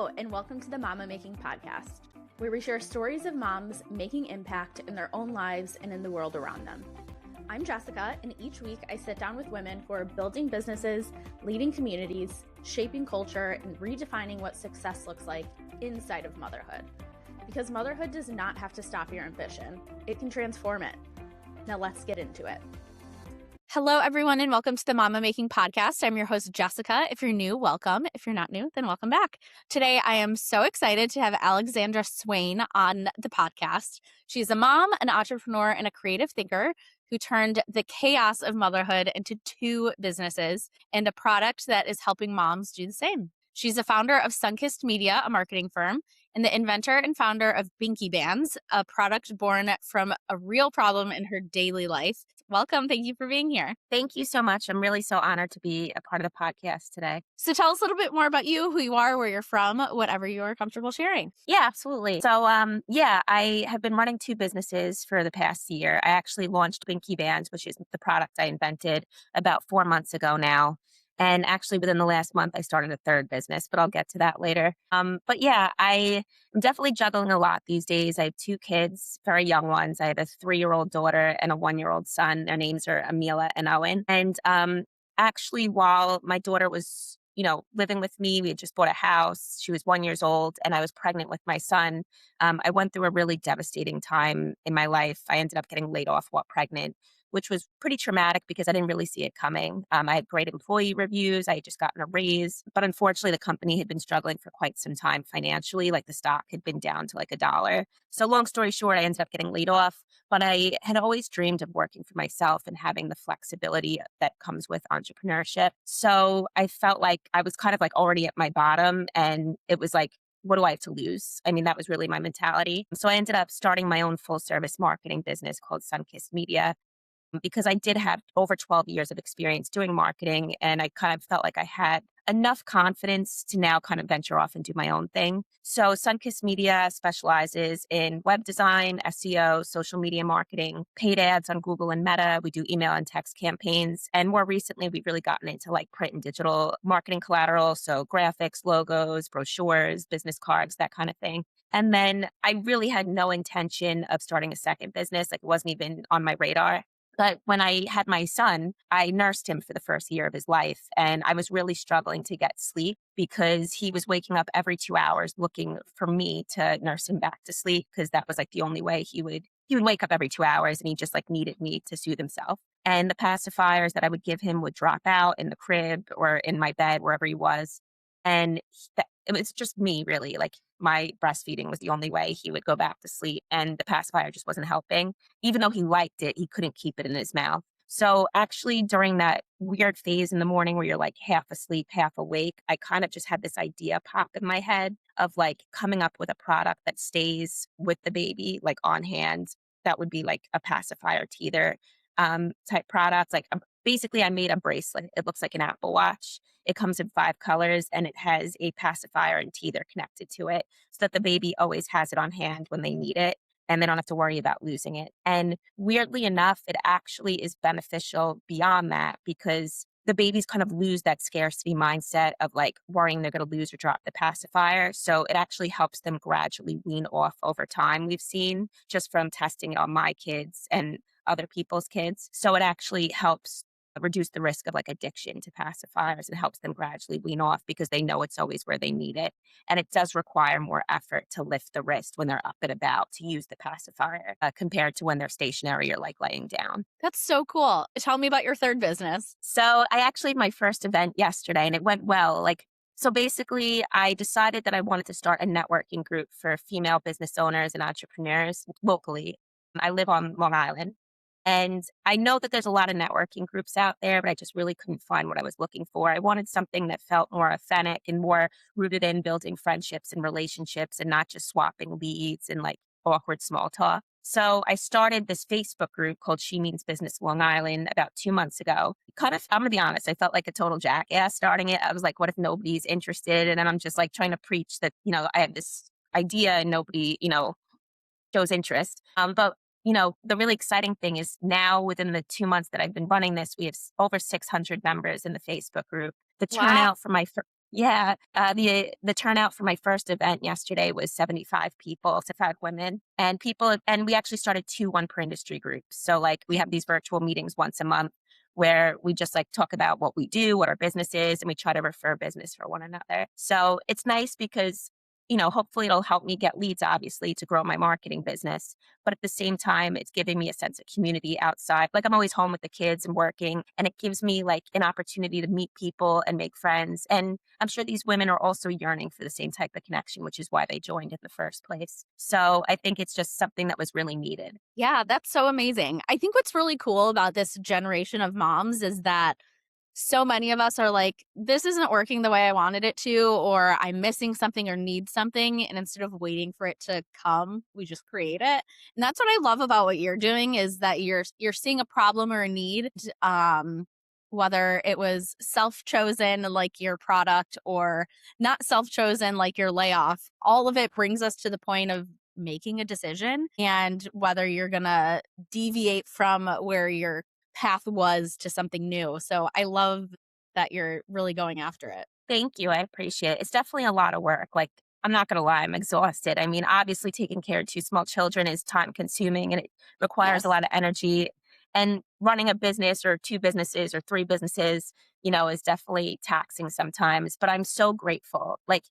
Hello, and welcome to the Mama Making Podcast, where we share stories of moms making impact in their own lives and in the world around them. I'm Jessica, and each week I sit down with women who are building businesses, leading communities, shaping culture, and redefining what success looks like inside of motherhood. Because motherhood does not have to stop your ambition. It can transform it. Now let's get into it. Hello, everyone, and welcome to the Mama Making Podcast. I'm your host, Jessica. If you're new, welcome. If you're not new, then welcome back. Today, I am so excited to have Alexandra Swayne on the podcast. She's a mom, an entrepreneur, and a creative thinker who turned the chaos of motherhood into two businesses and a product that is helping moms do the same. She's the founder of Sunkiss Media, a marketing firm, and the inventor and founder of Binky Bands, a product born from a real problem in her daily life. Welcome. Thank you for being here. Thank you so much. I'm really so honored to be a part of the podcast today. So tell us a little bit more about you, who you are, where you're from, whatever you're comfortable sharing. Yeah, absolutely. So, I have been running two businesses for the past year. I actually launched Binky Bands, which is the product I invented about 4 months ago now. And actually within the last month, I started a third business, but I'll get to that later. I am definitely juggling a lot these days. I have two kids, very young ones. I have a 3-year-old daughter and a 1-year-old son. Their names are Amila and Owen. And actually, while my daughter was, living with me, we had just bought a house. She was 1 year old and I was pregnant with my son. I went through a really devastating time in my life. I ended up getting laid off while pregnant, which was pretty traumatic because I didn't really see it coming. I had great employee reviews. I had just gotten a raise. But unfortunately, the company had been struggling for quite some time financially. Like the stock had been down to like $1. So long story short, I ended up getting laid off. But I had always dreamed of working for myself and having the flexibility that comes with entrepreneurship. So I felt like I was kind of like already at my bottom. And it was like, what do I have to lose? I mean, that was really my mentality. So I ended up starting my own full service marketing business called Sunkiss Media, because I did have over 12 years of experience doing marketing, and I kind of felt like I had enough confidence to now kind of venture off and do my own thing. So Sunkiss Media specializes in web design, SEO, social media marketing, paid ads on Google and Meta. We do email and text campaigns. And more recently, we've really gotten into like print and digital marketing collateral. So graphics, logos, brochures, business cards, that kind of thing. And then I really had no intention of starting a second business. Like it wasn't even on my radar. But when I had my son, I nursed him for the first year of his life. And I was really struggling to get sleep because he was waking up every 2 hours looking for me to nurse him back to sleep, because that was like the only way he would wake up every 2 hours, and he just like needed me to soothe himself. And the pacifiers that I would give him would drop out in the crib or in my bed, wherever he was. And it was just me, really. Like my breastfeeding was the only way he would go back to sleep. And the pacifier just wasn't helping. Even though he liked it, he couldn't keep it in his mouth. So actually, during that weird phase in the morning where you're like half asleep, half awake, I kind of just had this idea pop in my head of like coming up with a product that stays with the baby, like on hand. That would be like a pacifier teether type product. Like basically, I made a bracelet. It looks like an Apple Watch. It comes in 5 colors and it has a pacifier and teether connected to it so that the baby always has it on hand when they need it and they don't have to worry about losing it. And weirdly enough, it actually is beneficial beyond that because the babies kind of lose that scarcity mindset of like worrying they're going to lose or drop the pacifier. So it actually helps them gradually wean off over time. We've seen just from testing it on my kids and other people's kids. So it actually helps reduce the risk of like addiction to pacifiers and helps them gradually wean off because they know it's always where they need it. And it does require more effort to lift the wrist when they're up and about to use the pacifier compared to when they're stationary or like laying down. That's so cool. Tell me about your third business. So I actually had my first event yesterday and it went well. So basically, I decided that I wanted to start a networking group for female business owners and entrepreneurs locally. I live on Long Island. And I know that there's a lot of networking groups out there, but I just really couldn't find what I was looking for. I wanted something that felt more authentic and more rooted in building friendships and relationships and not just swapping leads and like awkward small talk. So I started this Facebook group called She Means Business Long Island about 2 months ago. I'm going to be honest, I felt like a total jackass starting it. I was like, what if nobody's interested? And then I'm just like trying to preach that, I have this idea and nobody, shows interest. But the really exciting thing is now within the 2 months that I've been running this, we have over 600 members in the Facebook group. The turnout for my Yeah, the turnout for my first event yesterday was 75 people, 75 women, and we actually started 2 one per industry groups. So, like, we have these virtual meetings once a month where we just, like, talk about what we do, what our business is, and we try to refer business for one another. So, it's nice because, hopefully it'll help me get leads, obviously, to grow my marketing business. But at the same time, it's giving me a sense of community outside. Like, I'm always home with the kids and working, and it gives me, like, an opportunity to meet people and make friends. And I'm sure these women are also yearning for the same type of connection, which is why they joined in the first place. So I think it's just something that was really needed. Yeah, that's so amazing. I think what's really cool about this generation of moms is that so many of us are like, this isn't working the way I wanted it to, or I'm missing something or need something. And instead of waiting for it to come, we just create it. And that's what I love about what you're doing is that you're seeing a problem or a need, whether it was self-chosen like your product or not self-chosen like your layoff. All of it brings us to the point of making a decision and whether you're gonna deviate from where your path was to something new. So I love that you're really going after it. Thank you. I appreciate it. It's definitely a lot of work. Like, I'm not going to lie, I'm exhausted. I mean, obviously, taking care of 2 small children is time consuming and it requires a Yes. lot of energy. And running a business or 2 businesses or 3 businesses, is definitely taxing sometimes. But I'm so grateful. Like,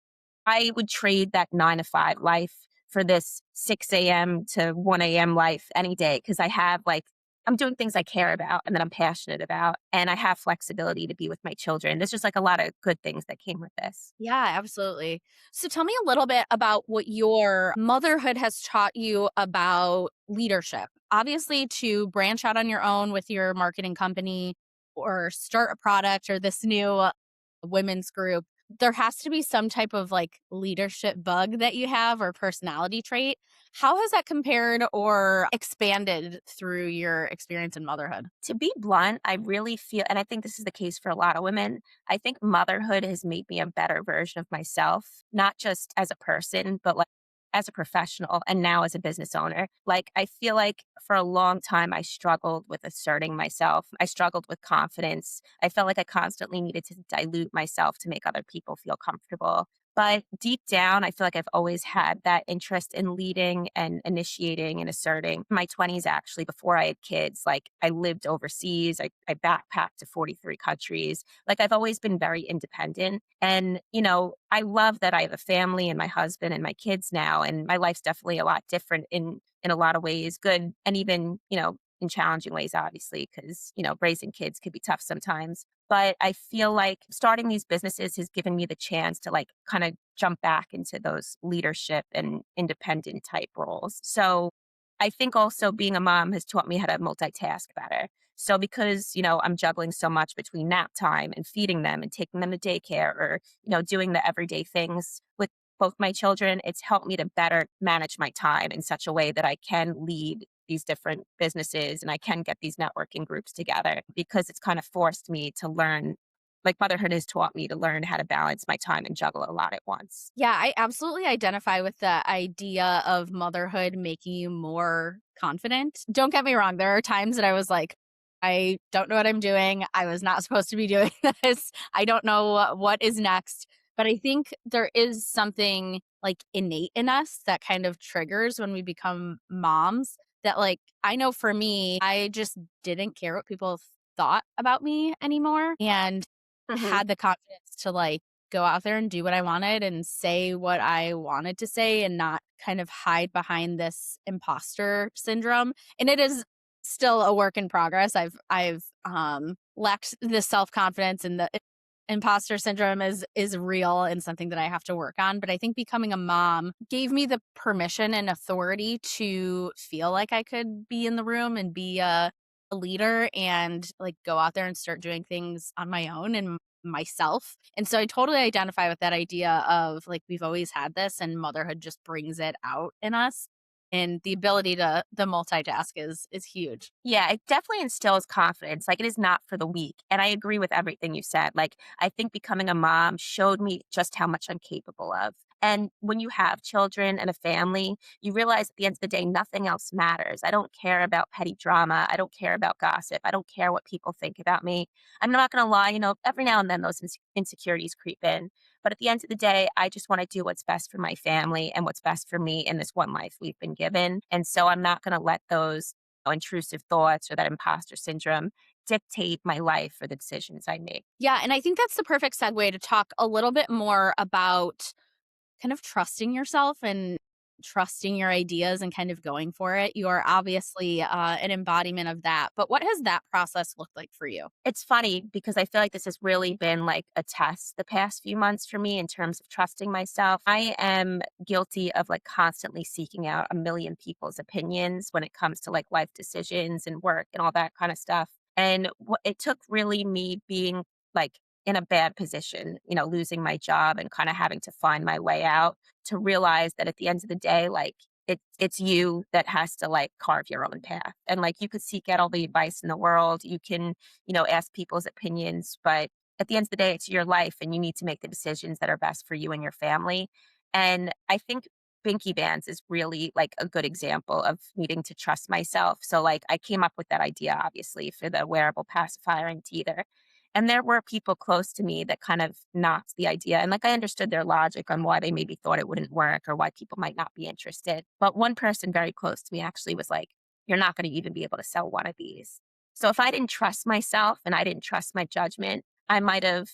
I would trade that 9 to 5 life for this 6 a.m. to 1 a.m. life any day because I'm doing things I care about and that I'm passionate about, and I have flexibility to be with my children. There's just like a lot of good things that came with this. Yeah, absolutely. So tell me a little bit about what your motherhood has taught you about leadership. Obviously, to branch out on your own with your marketing company or start a product or this new women's group, there has to be some type of like leadership bug that you have or personality trait. How has that compared or expanded through your experience in motherhood? To be blunt, I really feel, and I think this is the case for a lot of women, I think motherhood has made me a better version of myself, not just as a person, but like as a professional and now as a business owner. Like, I feel like for a long time, I struggled with asserting myself. I struggled with confidence. I felt like I constantly needed to dilute myself to make other people feel comfortable. But deep down, I feel like I've always had that interest in leading and initiating and asserting. In my 20s, actually, before I had kids, like I lived overseas, I backpacked to 43 countries. Like, I've always been very independent. And, I love that I have a family and my husband and my kids now. And my life's definitely a lot different in a lot of ways, good and even, in challenging ways, obviously, because, raising kids could be tough sometimes. But I feel like starting these businesses has given me the chance to like kind of jump back into those leadership and independent type roles. So I think also being a mom has taught me how to multitask better. So because, I'm juggling so much between nap time and feeding them and taking them to daycare or, doing the everyday things with both my children, it's helped me to better manage my time in such a way that I can lead these different businesses and I can get these networking groups together because it's kind of forced me to learn, like motherhood has taught me to learn how to balance my time and juggle a lot at once. Yeah, I absolutely identify with the idea of motherhood making you more confident. Don't get me wrong, there are times that I was like, I don't know what I'm doing. I was not supposed to be doing this. I don't know what is next. But I think there is something like innate in us that kind of triggers when we become moms that, like, I know for me, I just didn't care what people thought about me anymore and Hmm. had the confidence to like go out there and do what I wanted and say what I wanted to say and not kind of hide behind this imposter syndrome. And it is still a work in progress. I've lacked the self-confidence and the imposter syndrome is real and something that I have to work on. But I think becoming a mom gave me the permission and authority to feel like I could be in the room and be a leader and like go out there and start doing things on my own and myself. And so I totally identify with that idea of like we've always had this and motherhood just brings it out in us. And the ability to the multitask is huge. Yeah, it definitely instills confidence. Like, it is not for the weak. And I agree with everything you said. Like, I think becoming a mom showed me just how much I'm capable of. And when you have children and a family, you realize at the end of the day, nothing else matters. I don't care about petty drama. I don't care about gossip. I don't care what people think about me. I'm not going to lie, every now and then those insecurities creep in. But at the end of the day, I just want to do what's best for my family and what's best for me in this one life we've been given. And so I'm not going to let those intrusive thoughts or that imposter syndrome dictate my life or the decisions I make. Yeah. And I think that's the perfect segue to talk a little bit more about kind of trusting yourself and trusting your ideas and kind of going for it. You are obviously an embodiment of that. But what has that process looked like for you? It's funny because I feel like this has really been like a test the past few months for me in terms of trusting myself. I am guilty of like constantly seeking out a million people's opinions when it comes to like life decisions and work and all that kind of stuff. And it took really me being like in a bad position, losing my job and kind of having to find my way out to realize that at the end of the day, like it's you that has to like carve your own path. And like you could seek out all the advice in the world. You can, ask people's opinions, but at the end of the day, it's your life and you need to make the decisions that are best for you and your family. And I think Binky Bands is really like a good example of needing to trust myself. So like I came up with that idea obviously for the wearable pacifier and teether. And there were people close to me that kind of knocked the idea. And like I understood their logic on why they maybe thought it wouldn't work or why people might not be interested. But one person very close to me actually was like, you're not going to even be able to sell one of these. So if I didn't trust myself and I didn't trust my judgment, I might have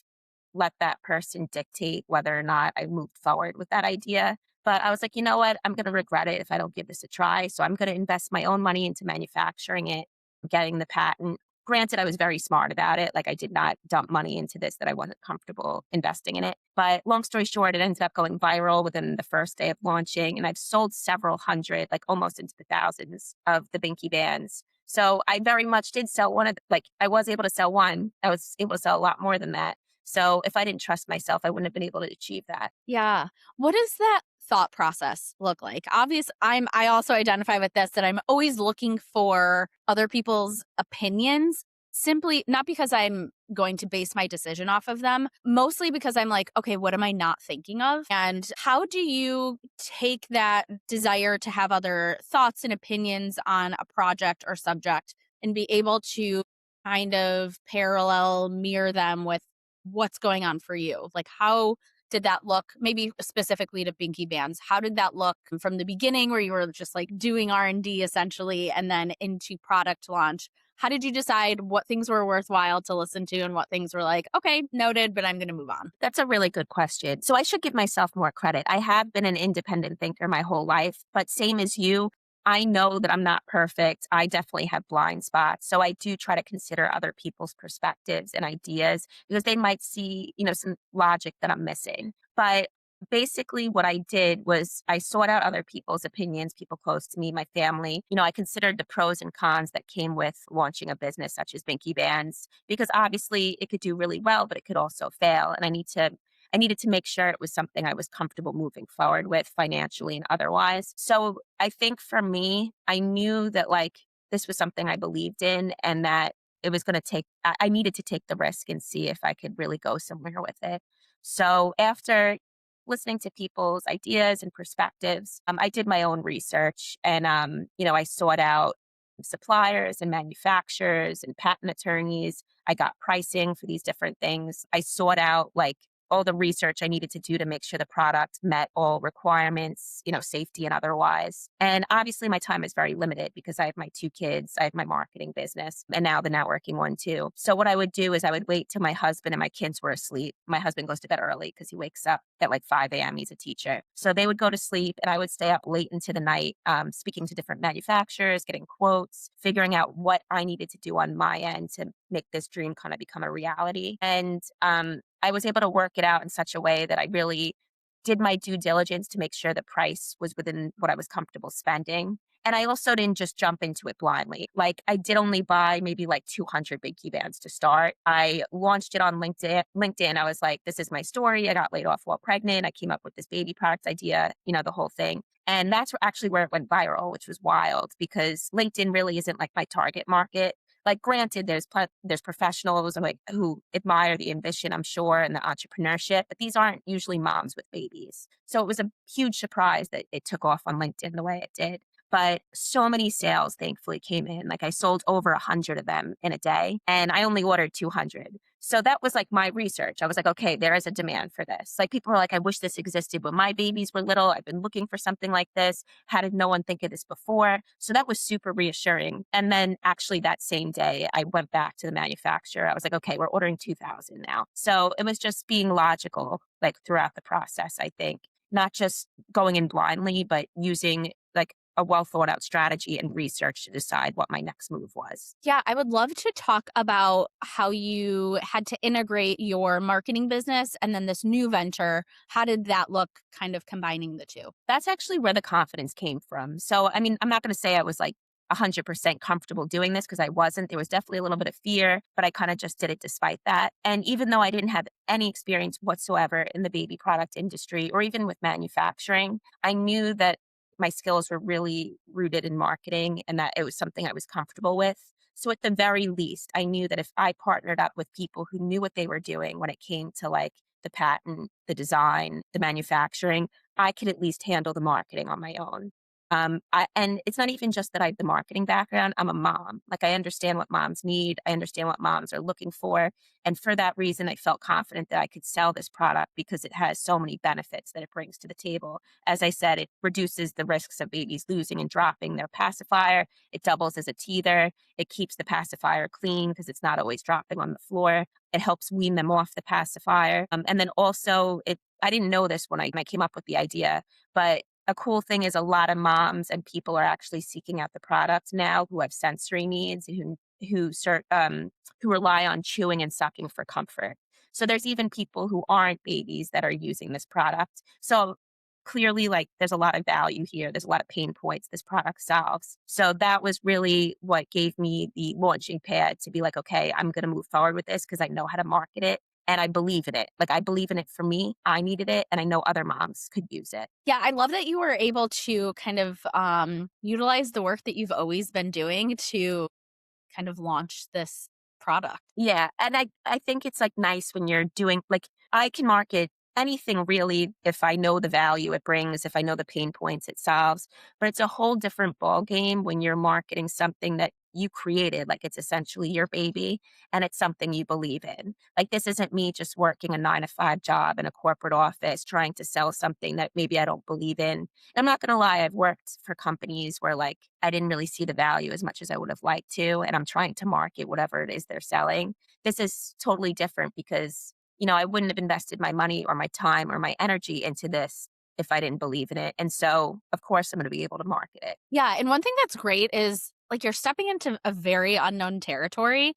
let that person dictate whether or not I moved forward with that idea. But I was like, you know what? I'm going to regret it if I don't give this a try. So I'm going to invest my own money into manufacturing it, getting the patent. Granted, I was very smart about it. Like I did not dump money into this that I wasn't comfortable investing in it. But long story short, it ended up going viral within the first day of launching. And I've sold several hundred, like almost into the thousands of the Binky Bands. So I very much did sell one of, like I was able to sell one. I was able to sell a lot more than that. So if I didn't trust myself, I wouldn't have been able to achieve that. Yeah. What does that thought process look like? I also identify with this that I'm always looking for other people's opinions, simply not because I'm going to base my decision off of them, mostly because I'm like, okay, what am I not thinking of? And how do you take that desire to have other thoughts and opinions on a project or subject and be able to kind of parallel mirror them with what's going on for you? Like, how did that look, maybe specifically to Binky Bands? How did that look from the beginning where you were just like doing R&D essentially and then into product launch? How did you decide what things were worthwhile to listen to and what things were like, okay, noted, but I'm going to move on? That's a really good question. So I should give myself more credit. I have been an independent thinker my whole life, but same as you, I know that I'm not perfect. I definitely have blind spots. So I do try to consider other people's perspectives and ideas because they might see, some logic that I'm missing. But basically what I did was I sought out other people's opinions, people close to me, my family. I considered the pros and cons that came with launching a business such as Binky Bands because obviously it could do really well, but it could also fail. And I needed to make sure it was something I was comfortable moving forward with financially and otherwise. So I think for me, I knew that like this was something I believed in and that it was going to I needed to take the risk and see if I could really go somewhere with it. So after listening to people's ideas and perspectives, I did my own research and, I sought out suppliers and manufacturers and patent attorneys. I got pricing for these different things. I sought out like all the research I needed to do to make sure the product met all requirements, safety and otherwise. And obviously my time is very limited because I have my two kids, I have my marketing business, and now the networking one too. So what I would do is I would wait till my husband and my kids were asleep. My husband goes to bed early because he wakes up at like 5 a.m. He's a teacher. So they would go to sleep and I would stay up late into the night, speaking to different manufacturers, getting quotes, figuring out what I needed to do on my end to make this dream kind of become a reality. And I was able to work it out in such a way that I really did my due diligence to make sure the price was within what I was comfortable spending. And I also didn't just jump into it blindly. Like I did only buy maybe like 200 Binky Bands to start. I launched it on LinkedIn. I was like, this is my story. I got laid off while pregnant. I came up with this baby products idea, the whole thing. And that's actually where it went viral, which was wild because LinkedIn really isn't like my target market. Like, granted, there's professionals like who admire the ambition, I'm sure, and the entrepreneurship, but these aren't usually moms with babies. So it was a huge surprise that it took off on LinkedIn the way it did. But so many sales thankfully came in. Like, I sold over 100 of them in a day, and I only ordered 200. So that was like my research. I was like, okay, there is a demand for this. Like, people were like, I wish this existed when my babies were little. I've been looking for something like this. How did no one think of this before? So that was super reassuring. And then actually that same day, I went back to the manufacturer. I was like, okay, we're ordering 2,000 now. So it was just being logical, like, throughout the process, I think, not just going in blindly, but using like a well thought out strategy and research to decide what my next move was. Yeah, I would love to talk about how you had to integrate your marketing business and then this new venture. How did that look, kind of combining the two? That's actually where the confidence came from. So, I mean, I'm not going to say I was like 100% comfortable doing this because I wasn't. There was definitely a little bit of fear, but I kind of just did it despite that. And even though I didn't have any experience whatsoever in the baby product industry or even with manufacturing, I knew that my skills were really rooted in marketing and that it was something I was comfortable with. So, at the very least, I knew that if I partnered up with people who knew what they were doing when it came to like the patent, the design, the manufacturing, I could at least handle the marketing on my own. And it's not even just that I have the marketing background. I'm a mom. Like, I understand what moms need. I understand what moms are looking for. And for that reason, I felt confident that I could sell this product because it has so many benefits that it brings to the table. As I said, it reduces the risks of babies losing and dropping their pacifier. It doubles as a teether. It keeps the pacifier clean because it's not always dropping on the floor. It helps wean them off the pacifier. And then also, I didn't know this when I came up with the idea, but a cool thing is a lot of moms and people are actually seeking out the product now who have sensory needs, who rely on chewing and sucking for comfort. So there's even people who aren't babies that are using this product. So clearly, like, there's a lot of value here. There's a lot of pain points this product solves. So that was really what gave me the launching pad to be like, okay, I'm going to move forward with this because I know how to market it. And I believe in it. Like, I believe in it for me. I needed it. And I know other moms could use it. Yeah, I love that you were able to kind of utilize the work that you've always been doing to kind of launch this product. Yeah, and I think it's, like, nice when you're doing like, I can market anything really if I know the value it brings, if I know the pain points it solves, but it's a whole different ballgame when you're marketing something that you created, like, it's essentially your baby, and it's something you believe in. Like, this isn't me just working a 9 to 5 job in a corporate office trying to sell something that maybe I don't believe in. I'm not gonna lie, I've worked for companies where, like, I didn't really see the value as much as I would have liked to, and I'm trying to market whatever it is they're selling. This is totally different because, I wouldn't have invested my money or my time or my energy into this if I didn't believe in it. And so, of course, I'm gonna be able to market it. Yeah, and one thing that's great is like you're stepping into a very unknown territory.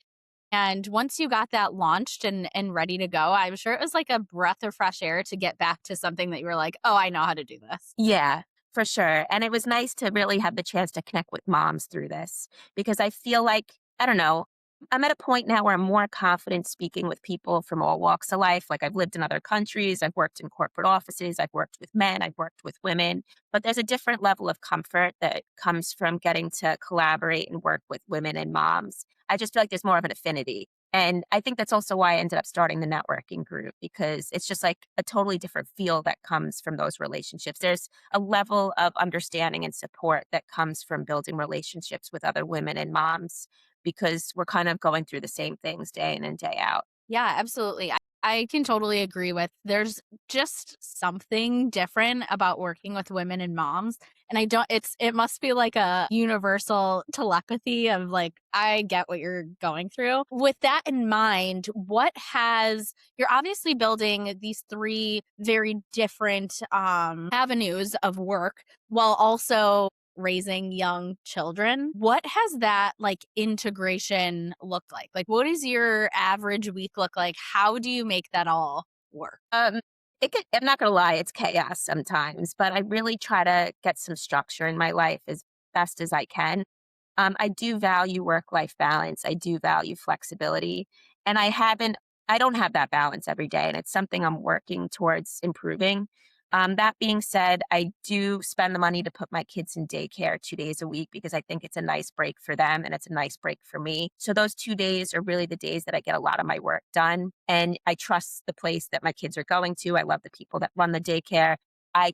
And once you got that launched and ready to go, I'm sure it was like a breath of fresh air to get back to something that you were like, oh, I know how to do this. Yeah, for sure. And it was nice to really have the chance to connect with moms through this because I feel like, I don't know, I'm at a point now where I'm more confident speaking with people from all walks of life. Like, I've lived in other countries, I've worked in corporate offices, I've worked with men, I've worked with women, but there's a different level of comfort that comes from getting to collaborate and work with women and moms. I just feel like there's more of an affinity. And I think that's also why I ended up starting the networking group because it's just like a totally different feel that comes from those relationships. There's a level of understanding and support that comes from building relationships with other women and moms because we're kind of going through the same things day in and day out. Yeah, absolutely. I can totally agree with there's just something different about working with women and moms. And it must be like a universal telepathy of like, I get what you're going through. With that in mind, you're obviously building these three very different avenues of work while also raising young children. What has that like integration looked like? Like, what does your average week look like? How do you make that all work? I'm not gonna lie, it's chaos sometimes, but I really try to get some structure in my life as best as I can. I do value work-life balance. I do value flexibility, and I don't have that balance every day, and it's something I'm working towards improving. That being said, I do spend the money to put my kids in daycare 2 days a week because I think it's a nice break for them and it's a nice break for me. So those 2 days are really the days that I get a lot of my work done. And I trust the place that my kids are going to. I love the people that run the daycare. I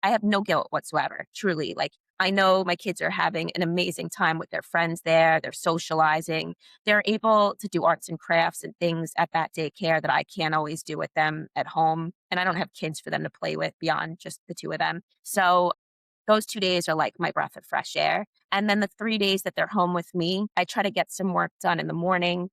I have no guilt whatsoever, truly. Like I know my kids are having an amazing time with their friends there. They're socializing. They're able to do arts and crafts and things at that daycare that I can't always do with them at home. And I don't have kids for them to play with beyond just the two of them. So those 2 days are like my breath of fresh air. And then the 3 days that they're home with me, I try to get some work done in the morning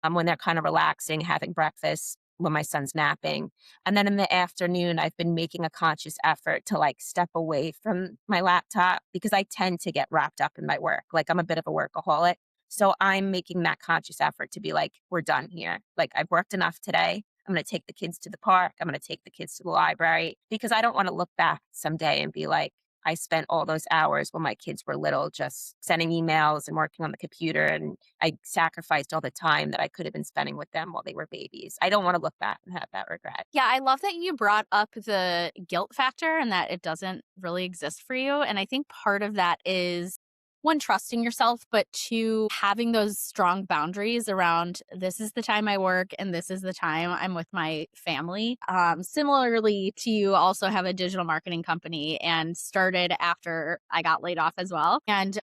when they're kind of relaxing, having breakfast when my son's napping. And then in the afternoon, I've been making a conscious effort to like step away from my laptop because I tend to get wrapped up in my work. Like I'm a bit of a workaholic. So I'm making that conscious effort to be like, we're done here. Like I've worked enough today. I'm going to take the kids to the park. I'm going to take the kids to the library because I don't want to look back someday and be like, I spent all those hours when my kids were little just sending emails and working on the computer, and I sacrificed all the time that I could have been spending with them while they were babies. I don't want to look back and have that regret. Yeah, I love that you brought up the guilt factor and that it doesn't really exist for you. And I think part of that is one, trusting yourself, but two, having those strong boundaries around this is the time I work and this is the time I'm with my family. Similarly to you, also have a digital marketing company and started after I got laid off as well. And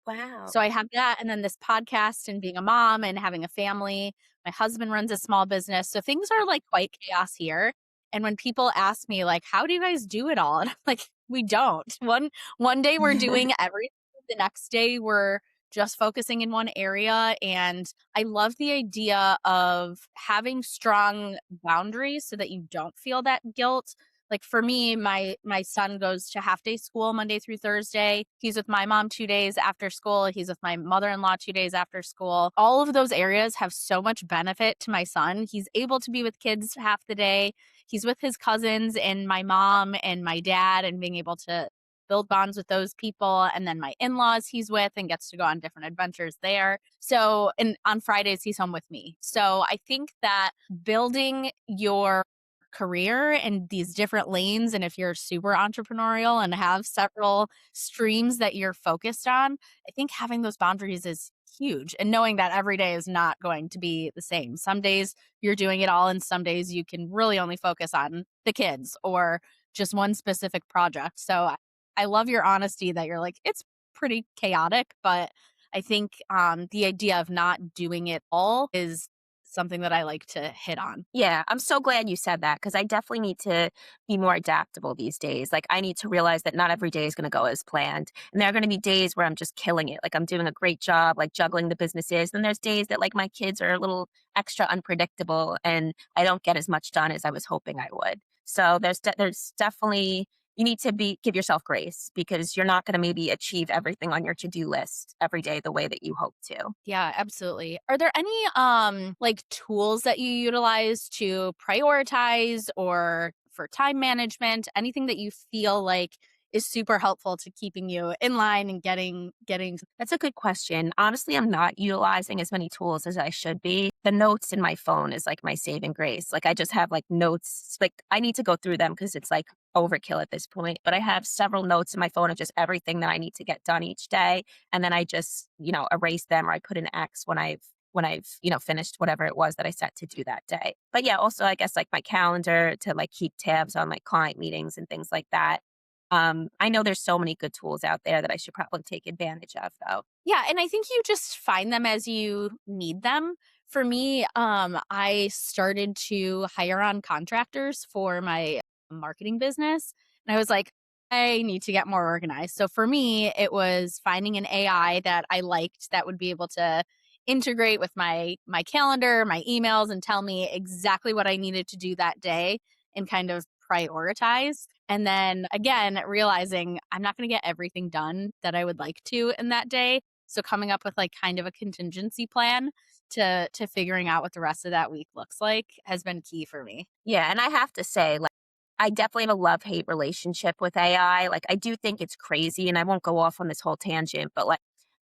Wow. so I have that, and then this podcast and being a mom and having a family. My husband runs a small business. So things are like quite chaos here. And when people ask me like, how do you guys do it all? And I'm like, we don't. One day we're doing everything. The next day we're just focusing in one area. And I love the idea of having strong boundaries so that you don't feel that guilt. Like for me, my son goes to half day school Monday through Thursday. He's with my mom 2 days after school. He's with my mother-in-law 2 days after school. All of those areas have so much benefit to my son. He's able to be with kids half the day. He's with his cousins and my mom and my dad and being able to build bonds with those people. And then my in-laws he's with and gets to go on different adventures there. So, and on Fridays, he's home with me. So I think that building your career and these different lanes, and if you're super entrepreneurial and have several streams that you're focused on, I think having those boundaries is huge, and knowing that every day is not going to be the same. Some days you're doing it all and some days you can really only focus on the kids or just one specific project. So I love your honesty that you're like, it's pretty chaotic, but I think the idea of not doing it all is something that I like to hit on. Yeah, I'm so glad you said that because I definitely need to be more adaptable these days. Like, I need to realize that not every day is going to go as planned. And there are going to be days where I'm just killing it. Like, I'm doing a great job, like juggling the businesses. Then there's days that, like, my kids are a little extra unpredictable and I don't get as much done as I was hoping I would. So there's definitely you need to give yourself grace because you're not going to maybe achieve everything on your to-do list every day the way that you hope to. Yeah, absolutely. Are there any like tools that you utilize to prioritize or for time management, anything that you feel like is super helpful to keeping you in line and getting That's a good question. Honestly, I'm not utilizing as many tools as I should be. The notes in my phone is like my saving grace. Like I just have like notes, like I need to go through them because it's like overkill at this point. But I have several notes in my phone of just everything that I need to get done each day. And then I just, erase them or I put an X when I've finished whatever it was that I set to do that day. But yeah, also I guess like my calendar to like keep tabs on like client meetings and things like that. I know there's so many good tools out there that I should probably take advantage of, though. Yeah, and I think you just find them as you need them. For me, I started to hire on contractors for my marketing business. And I was like, I need to get more organized. So for me, it was finding an AI that I liked that would be able to integrate with my calendar, my emails, and tell me exactly what I needed to do that day and kind of prioritize. And then again, realizing I'm not going to get everything done that I would like to in that day. So coming up with like kind of a contingency plan to figuring out what the rest of that week looks like has been key for me. Yeah, and I have to say, like, I definitely have a love-hate relationship with AI. Like, I do think it's crazy, and I won't go off on this whole tangent, but like,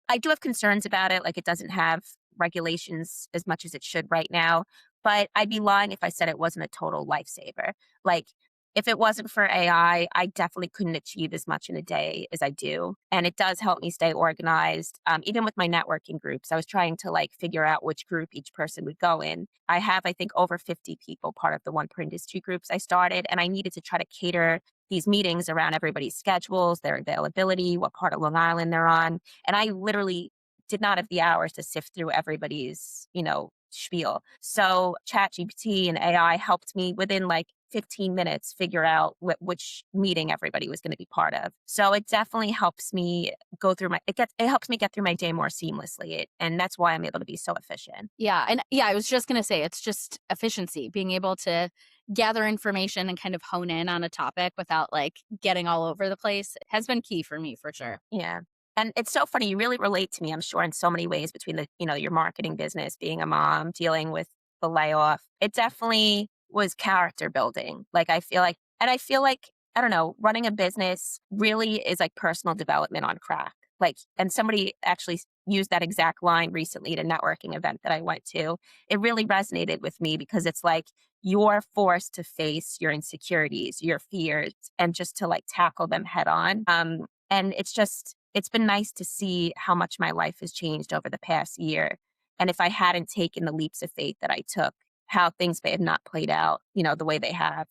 I do have concerns about it. Like, it doesn't have regulations as much as it should right now. But I'd be lying if I said it wasn't a total lifesaver. Like, if it wasn't for AI, I definitely couldn't achieve as much in a day as I do. And it does help me stay organized. Even with my networking groups, I was trying to like figure out which group each person would go in. I have, I think, over 50 people part of the one per industry groups I started, and I needed to try to cater these meetings around everybody's schedules, their availability, what part of Long Island they're on. And I literally did not have the hours to sift through everybody's, spiel. So ChatGPT and AI helped me within like 15 minutes figure out which meeting everybody was going to be part of. So it definitely helps me go through it helps me get through my day more seamlessly. And that's why I'm able to be so efficient. Yeah. And yeah, I was just going to say, it's just efficiency, being able to gather information and kind of hone in on a topic without like getting all over the place has been key for me for sure. Yeah. And it's so funny. You really relate to me, I'm sure, in so many ways between your marketing business, being a mom, dealing with the layoff. It definitely was character building. Like, I feel like, I don't know, running a business really is like personal development on crack. Like, and somebody actually used that exact line recently at a networking event that I went to. It really resonated with me because it's like you're forced to face your insecurities, your fears, and just to like tackle them head on. And it's been nice to see how much my life has changed over the past year. And if I hadn't taken the leaps of faith that I took, how things may have not played out, the way they have.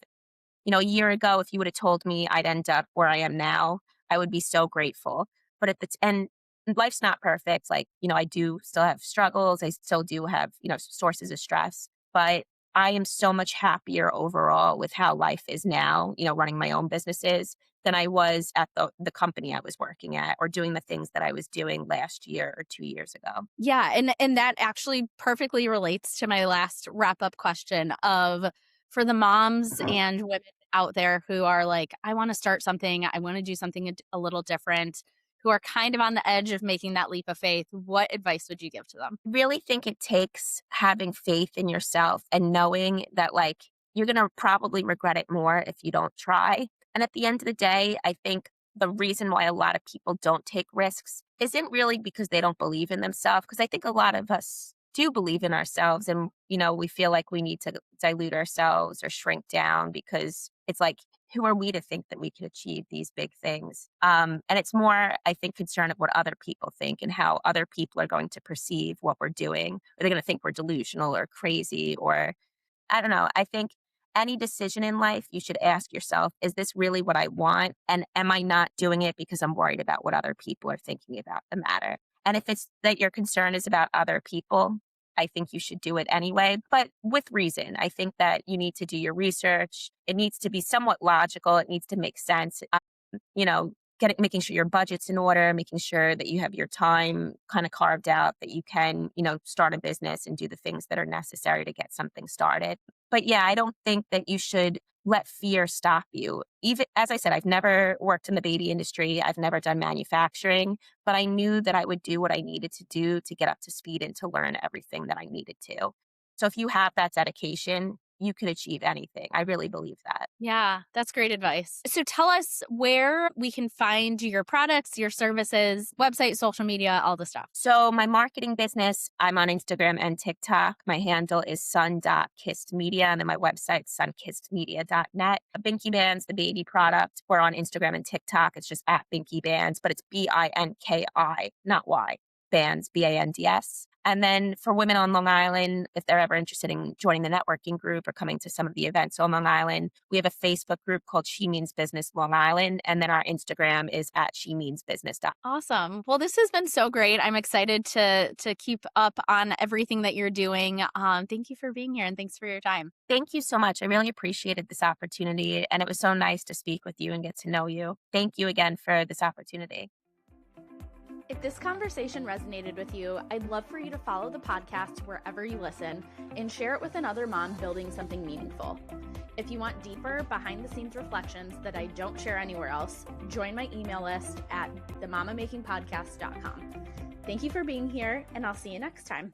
A year ago, if you would have told me I'd end up where I am now, I would be so grateful. But and life's not perfect. Like, I do still have struggles. I still do have, sources of stress, but I am so much happier overall with how life is now, running my own businesses than I was at the company I was working at or doing the things that I was doing last year or 2 years ago. Yeah, and that actually perfectly relates to my last wrap-up question of, for the moms and women out there who are like, I want to start something, I want to do something a little different, who are kind of on the edge of making that leap of faith, what advice would you give to them? Really think it takes having faith in yourself and knowing that like you're going to probably regret it more if you don't try. And at the end of the day, I think the reason why a lot of people don't take risks isn't really because they don't believe in themselves. Because I think a lot of us do believe in ourselves and, we feel like we need to dilute ourselves or shrink down because it's like, who are we to think that we can achieve these big things? And it's more, I think, concern of what other people think and how other people are going to perceive what we're doing. Are they going to think we're delusional or crazy or I don't know. I think any decision in life, you should ask yourself, is this really what I want? And am I not doing it because I'm worried about what other people are thinking about the matter? And if it's that your concern is about other people, I think you should do it anyway, but with reason. I think that you need to do your research. It needs to be somewhat logical. It needs to make sense. You know, making sure your budget's in order, making sure that you have your time kind of carved out, that you can, start a business and do the things that are necessary to get something started. But yeah, I don't think that you should let fear stop you. Even as I said, I've never worked in the baby industry. I've never done manufacturing, but I knew that I would do what I needed to do to get up to speed and to learn everything that I needed to. So if you have that dedication, you can achieve anything. I really believe that. Yeah, that's great advice. So tell us where we can find your products, your services, website, social media, all the stuff. So my marketing business, I'm on Instagram and TikTok. My handle is sun.kissedmedia, and then my website, sunkissedmedia.net. Binky Bands, the baby product, we're on Instagram and TikTok. It's just at Binky Bands, but it's Binki, not Y. Bands, Bands. And then for women on Long Island, if they're ever interested in joining the networking group or coming to some of the events on Long Island, we have a Facebook group called She Means Business Long Island. And then our Instagram is at She Means Business. Awesome. Well, this has been so great. I'm excited to keep up on everything that you're doing. Thank you for being here and thanks for your time. Thank you so much. I really appreciated this opportunity. And it was so nice to speak with you and get to know you. Thank you again for this opportunity. If this conversation resonated with you, I'd love for you to follow the podcast wherever you listen and share it with another mom building something meaningful. If you want deeper behind-the-scenes reflections that I don't share anywhere else, join my email list at themamamakingpodcast.com. Thank you for being here, and I'll see you next time.